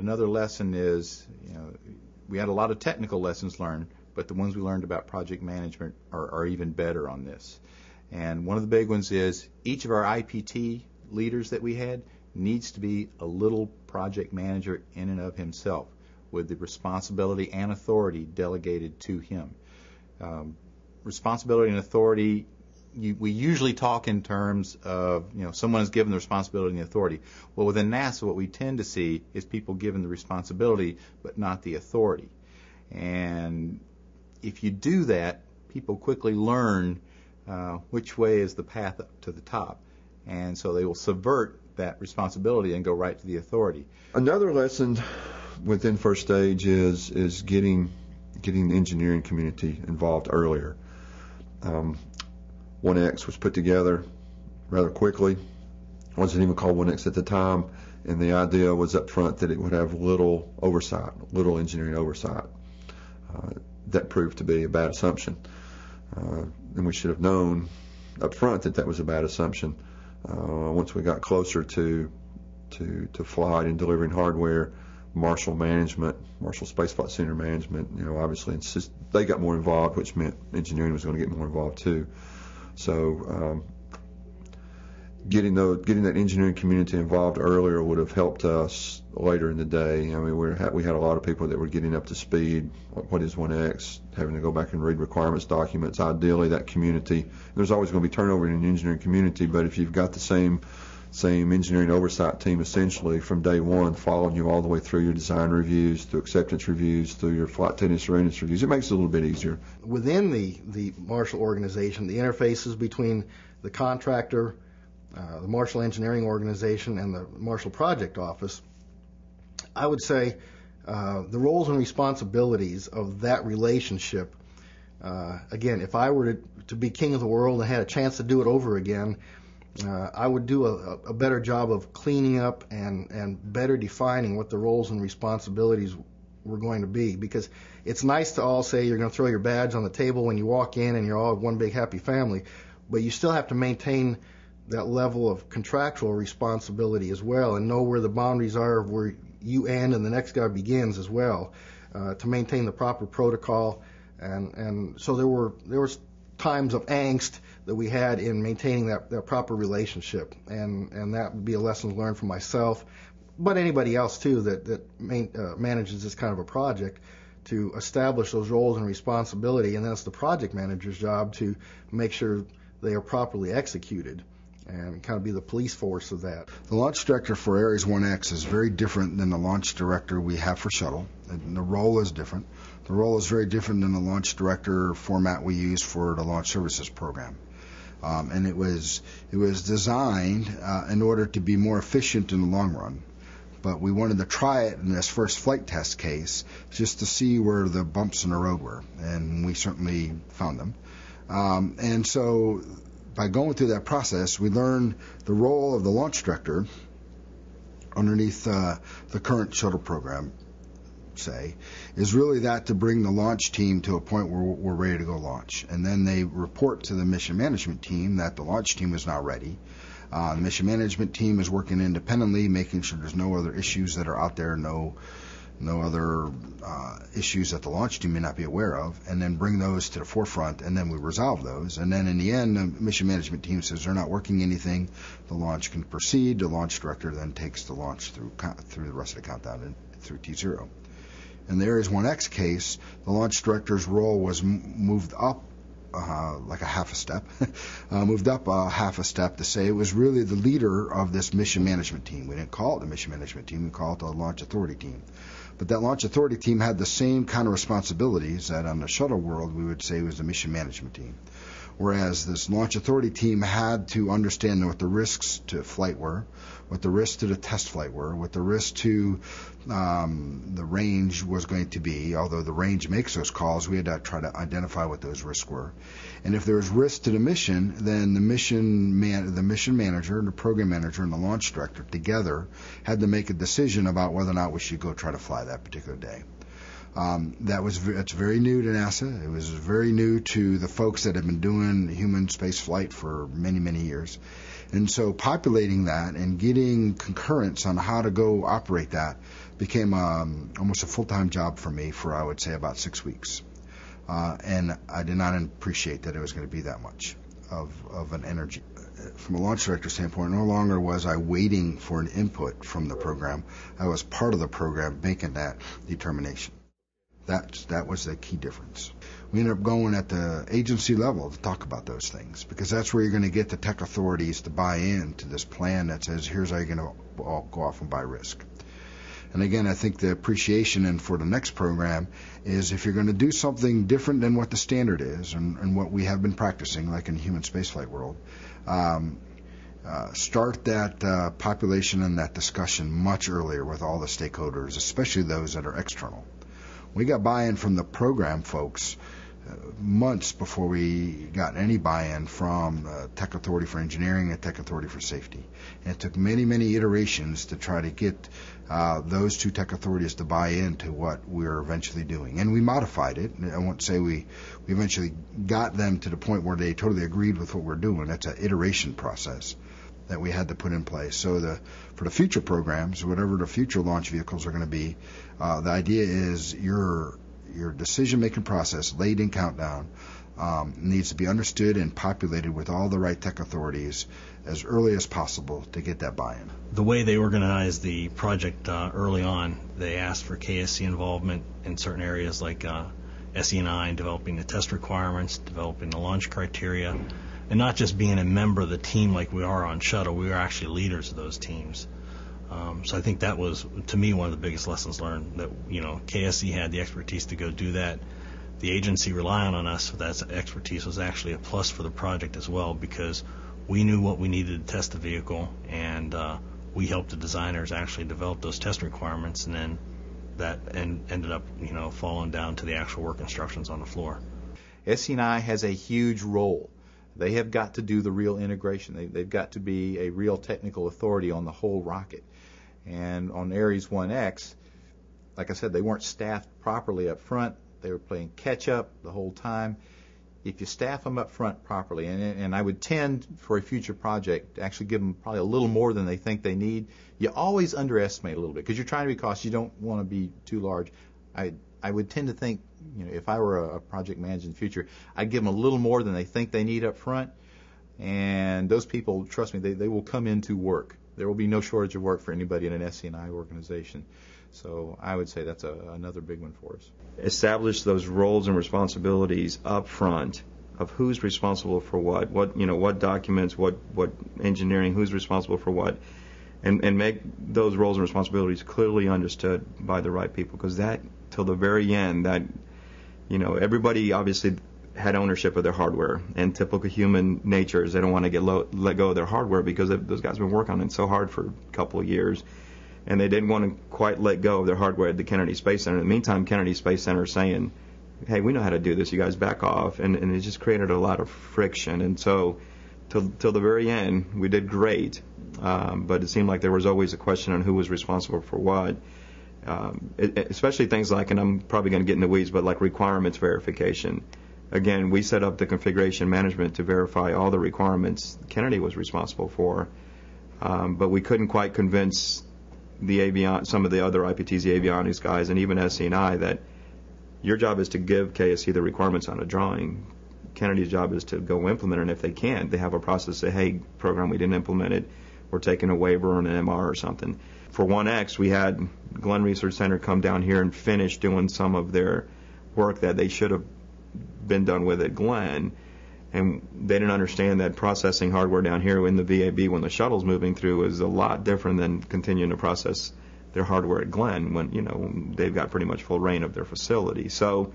Another lesson is, we had a lot of technical lessons learned, but the ones we learned about project management are even better on this. And one of the big ones is each of our IPT leaders that we had needs to be a little project manager in and of himself, with the responsibility and authority delegated to him. Responsibility and authority, we usually talk in terms of, someone is given the responsibility and the authority. Well, within NASA, what we tend to see is people given the responsibility but not the authority. And if you do that, people quickly learn which way is the path up to the top. And so they will subvert that responsibility and go right to the authority. Another lesson within first stage is getting the engineering community involved earlier. 1X was put together rather quickly. It wasn't even called 1X at the time, and the idea was up front that it would have little engineering oversight. That proved to be a bad assumption, and we should have known up front that was a bad assumption. Once we got closer to flight and delivering hardware, Marshall Space Flight Center management, obviously they got more involved, which meant engineering was going to get more involved too. So getting that engineering community involved earlier would have helped us later in the day. I mean, we had a lot of people that were getting up to speed. What is 1X? Having to go back and read requirements documents. Ideally, that community. There's always going to be turnover in the engineering community, but if you've got the same engineering oversight team essentially from day one following you all the way through your design reviews, through acceptance reviews, through your flight technician readiness reviews, it makes it a little bit easier. Within the Marshall organization, the interfaces between the contractor, the Marshall Engineering Organization, and the Marshall Project Office, I would say the roles and responsibilities of that relationship, again, if I were to be king of the world and had a chance to do it over again, I would do a better job of cleaning up and better defining what the roles and responsibilities were going to be, because it's nice to all say you're going to throw your badge on the table when you walk in and you're all one big happy family, but you still have to maintain that level of contractual responsibility as well and know where the boundaries are of where you end and the next guy begins as well, to maintain the proper protocol. And so there was times of angst that we had in maintaining that proper relationship, and that would be a lesson learned for myself, but anybody else too that manages this kind of a project, to establish those roles and responsibility, and then it's the project manager's job to make sure they are properly executed and kind of be the police force of that. The launch director for ARES 1X is very different than the launch director we have for shuttle, and the role is different. The role is very different than the launch director format we use for the launch services program. And it was designed in order to be more efficient in the long run. But we wanted to try it in this first flight test case just to see where the bumps in the road were, and we certainly found them. And so by going through that process, we learned the role of the launch director underneath the current shuttle program, is really that to bring the launch team to a point where we're ready to go launch. And then they report to the mission management team that the launch team is now ready. The mission management team is working independently, making sure there's no other issues that are out there, no other issues that the launch team may not be aware of, and then bring those to the forefront, and then we resolve those. And then in the end, the mission management team says they're not working anything, the launch can proceed. The launch director then takes the launch through the rest of the countdown and through T0. In the ARES 1X case, the launch director's role was moved up like a half a step, to say it was really the leader of this mission management team. We didn't call it the mission management team, we called it the launch authority team. But that launch authority team had the same kind of responsibilities that on the shuttle world we would say was the mission management team. Whereas this launch authority team had to understand what the risks to flight were, what the risks to the test flight were, what the risk to the range was going to be. Although the range makes those calls, we had to try to identify what those risks were. And if there was risk to the mission, then the mission manager, the program manager, and the launch director together had to make a decision about whether or not we should go try to fly that particular day. It's very new to NASA. It was very new to the folks that have been doing human space flight for many, many years. And so populating that and getting concurrence on how to go operate that became almost a full-time job for me for, I would say, about 6 weeks. And I did not appreciate that it was going to be that much of an energy. From a launch director standpoint, no longer was I waiting for an input from the program. I was part of the program making that determination. That was the key difference. We ended up going at the agency level to talk about those things, because that's where you're going to get the tech authorities to buy in to this plan that says, here's how you're going to all go off and buy risk. And again, I think the appreciation and for the next program is, if you're going to do something different than what the standard is and what we have been practicing, like in the human spaceflight world, start that population and that discussion much earlier with all the stakeholders, especially those that are external. We got buy-in from the program folks months before we got any buy-in from Tech Authority for Engineering and Tech Authority for Safety. And it took many, many iterations to try to get those two tech authorities to buy into what we're eventually doing. And we modified it. I won't say we eventually got them to the point where they totally agreed with what we're doing. That's an iteration process that we had to put in place. So for the future programs, whatever the future launch vehicles are going to be, the idea is your decision-making process, laid in countdown, needs to be understood and populated with all the right tech authorities as early as possible to get that buy-in. The way they organized the project early on, they asked for KSC involvement in certain areas like SE&I, developing the test requirements, developing the launch criteria, and not just being a member of the team like we are on shuttle. We are actually leaders of those teams. So I think that was, to me, one of the biggest lessons learned, that, KSC had the expertise to go do that. The agency relying on us for that expertise was actually a plus for the project as well, because we knew what we needed to test the vehicle, and we helped the designers actually develop those test requirements, and then that ended up, falling down to the actual work instructions on the floor. SE&I has a huge role. They have got to do the real integration. They've got to be a real technical authority on the whole rocket. And on ARES 1X, like I said, they weren't staffed properly up front. They were playing catch-up the whole time. If you staff them up front properly, and I would tend, for a future project, to actually give them probably a little more than they think they need. You always underestimate a little bit, because you're trying to be cautious. You don't want to be too large. I would tend to think, if I were a project manager in the future, I'd give them a little more than they think they need up front. And those people, trust me, they will come into work. There will be no shortage of work for anybody in an SE&I organization. So I would say that's another big one for us. Establish those roles and responsibilities up front of who's responsible for what documents, what engineering, who's responsible for what, and make those roles and responsibilities clearly understood by the right people, because that, till the very end, that, everybody obviously had ownership of their hardware, and typical human nature is they don't want to let go of their hardware, because those guys have been working on it so hard for a couple of years, and they didn't want to quite let go of their hardware at the Kennedy Space Center. In the meantime, Kennedy Space Center is saying, hey, we know how to do this, you guys back off, and it just created a lot of friction. And so till the very end, we did great, but it seemed like there was always a question on who was responsible for what. Especially things like, and I'm probably going to get in the weeds, but like requirements verification. Again, we set up the configuration management to verify all the requirements Kennedy was responsible for, but we couldn't quite convince some of the other IPTs, the avionics guys, and even SE&I, that your job is to give KSC the requirements on a drawing. Kennedy's job is to go implement it, and if they can't, they have a process to say, hey, program, we didn't implement it, we're taking a waiver or an MR or something. For 1X, we had Glenn Research Center come down here and finish doing some of their work that they should have been done with at Glenn, and they didn't understand that processing hardware down here in the VAB when the shuttle's moving through is a lot different than continuing to process their hardware at Glenn when they've got pretty much full reign of their facility. So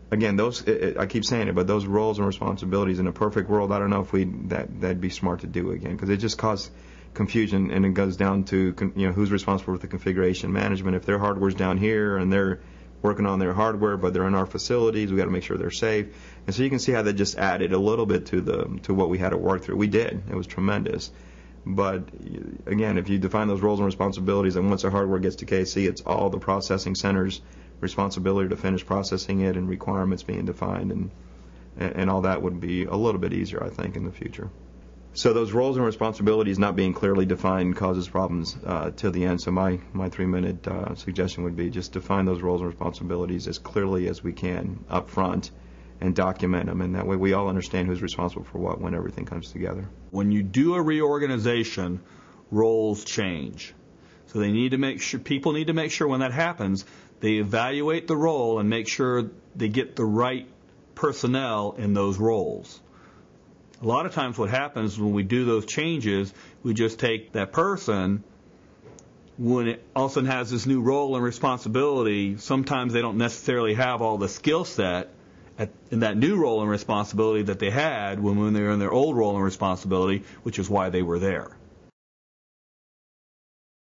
again, I keep saying it, but those roles and responsibilities in a perfect world, I don't know if that'd be smart to do again, because it just caused confusion, and it goes down to who's responsible for the configuration management. If their hardware's down here and they're working on their hardware, but they're in our facilities, we got to make sure they're safe. And so you can see how that just added a little bit to what we had to work through. We did. It was tremendous. But again, if you define those roles and responsibilities, and once the hardware gets to KC, it's all the processing center's responsibility to finish processing it, and requirements being defined, and all that would be a little bit easier, I think, in the future. So those roles and responsibilities not being clearly defined causes problems till the end. So my 3-minute suggestion would be just define those roles and responsibilities as clearly as we can up front and document them, and that way we all understand who's responsible for what when everything comes together. When you do a reorganization, roles change. So they need to make sure, people need to make sure when that happens, they evaluate the role and make sure they get the right personnel in those roles. A lot of times what happens when we do those changes, we just take that person, when it all of a sudden has this new role and responsibility, sometimes they don't necessarily have all the skill set in that new role and responsibility that they had when they were in their old role and responsibility, which is why they were there.